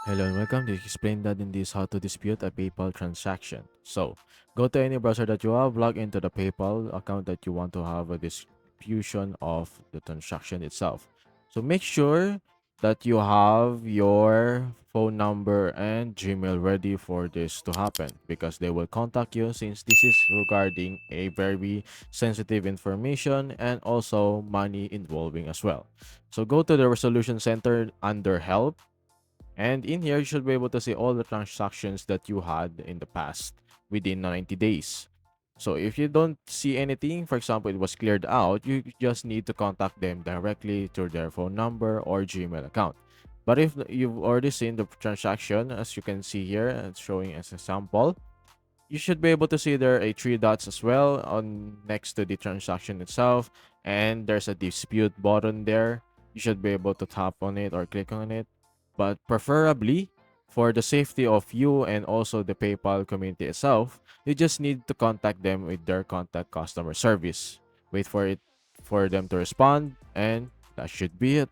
Hello and welcome to Explain That in this how to dispute a PayPal transaction. So, go to any browser that you have, log into the PayPal account that you want to have a disputation of the transaction itself. So, make sure that you have your phone number and Gmail ready for this to happen because they will contact you since this is regarding a very sensitive information and also money involving as well. So, go to the Resolution Center under Help, and in here, you should be able to see all the transactions that you had in the past within 90 days. So if you don't see anything, for example, it was cleared out, you just need to contact them directly through their phone number or Gmail account. But if you've already seen the transaction, as you can see here, it's showing as a sample, you should be able to see there are three dots as well on next to the transaction itself, and there's a dispute button there. You should be able to tap on it or click on it, but preferably for the safety of you and also the PayPal community itself, you just need to contact them with their contact customer service. Wait for it for them to respond, and that should be it.